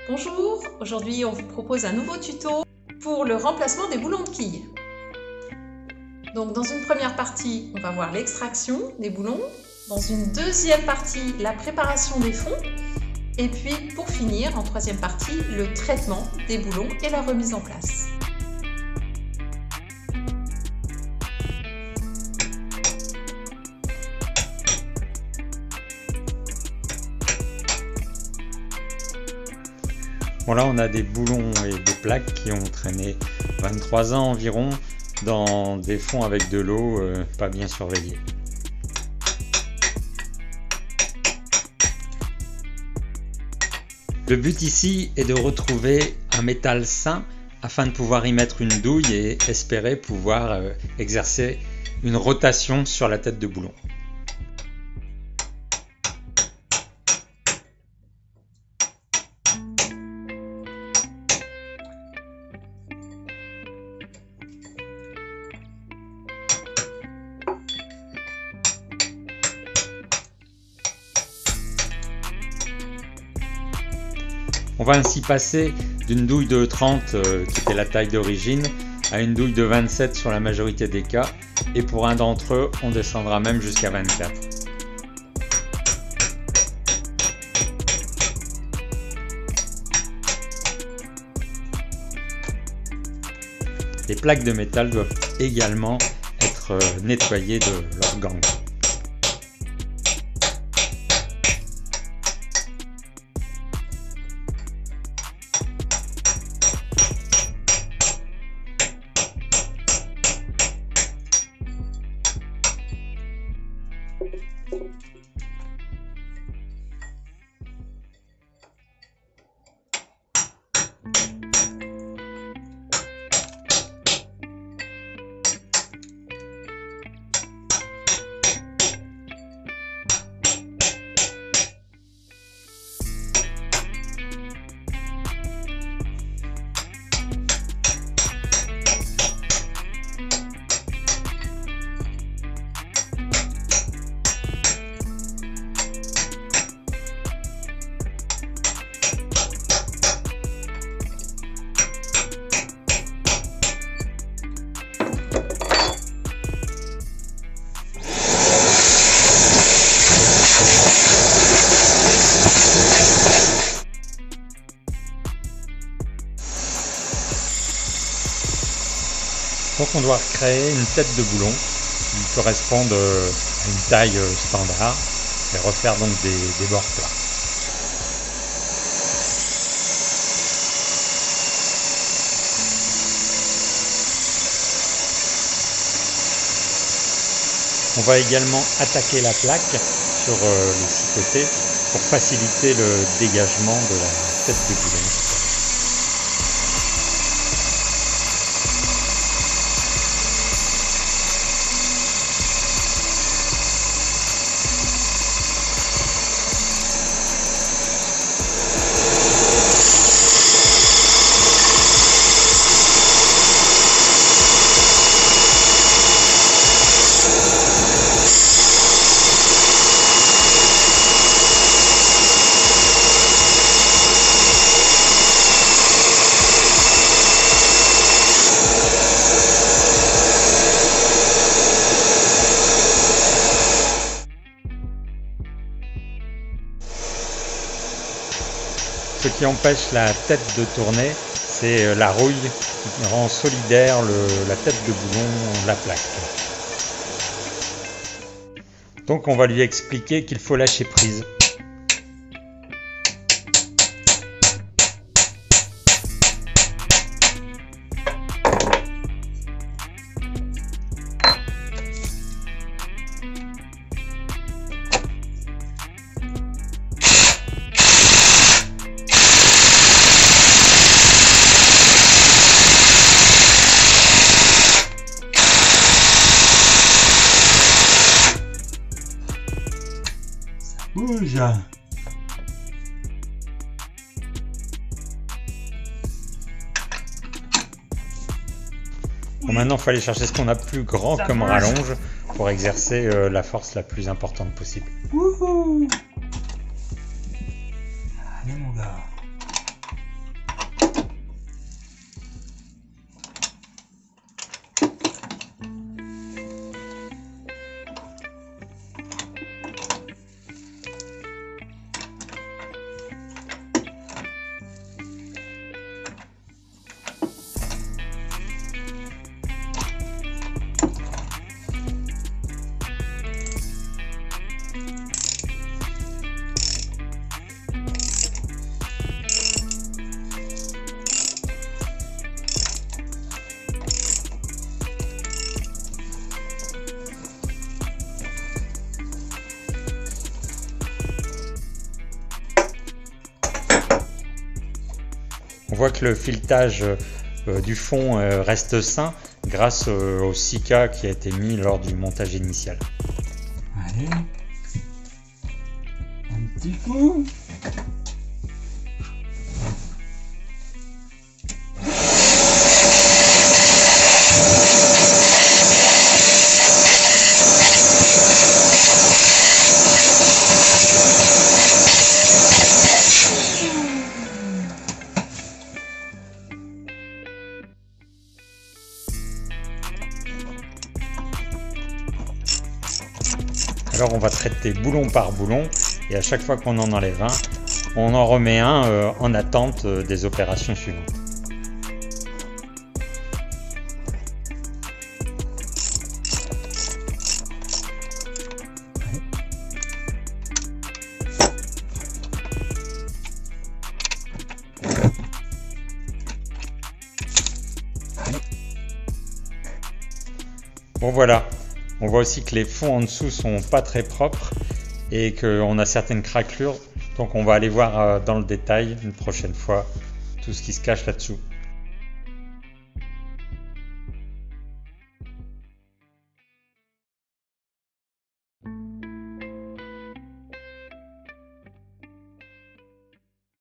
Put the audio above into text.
Bonjour, aujourd'hui on vous propose un nouveau tuto pour le remplacement des boulons de quilles. Donc dans une première partie, on va voir l'extraction des boulons. Dans une deuxième partie, la préparation des fonds. Et puis pour finir, en troisième partie, le traitement des boulons et leur remise en place. Bon, là on a des boulons et des plaques qui ont traîné 23 ans environ dans des fonds avec de l'eau pas bien surveillée. Le but ici est de retrouver un métal sain afin de pouvoir y mettre une douille et espérer pouvoir exercer une rotation sur la tête de boulon. On va ainsi passer d'une douille de 30 qui était la taille d'origine à une douille de 27 sur la majorité des cas, et pour un d'entre eux on descendra même jusqu'à 24. Les plaques de métal doivent également être nettoyées de leur gang. Donc on doit créer une tête de boulon qui corresponde à une taille standard et refaire donc des bords plats. On va également attaquer la plaque sur les 6 côtés pour faciliter le dégagement de la tête de boulon. Ce qui empêche la tête de tourner, c'est la rouille qui rend solidaire la tête de boulon, la plaque. Donc on va lui expliquer qu'il faut lâcher prise. Bouge. Bon, maintenant il faut aller chercher ce qu'on a plus grand comme rallonge pour exercer la force la plus importante possible. Wouhou! Allez mon gars. On voit que le filetage du fond reste sain grâce au silica qui a été mis lors du montage initial. Allez, un petit coup. Alors on va traiter boulon par boulon et à chaque fois qu'on en enlève un, on en remet un en attente des opérations suivantes. Bon voilà. On voit aussi que les fonds en dessous sont pas très propres et qu'on a certaines craquelures. Donc on va aller voir dans le détail une prochaine fois tout ce qui se cache là-dessous.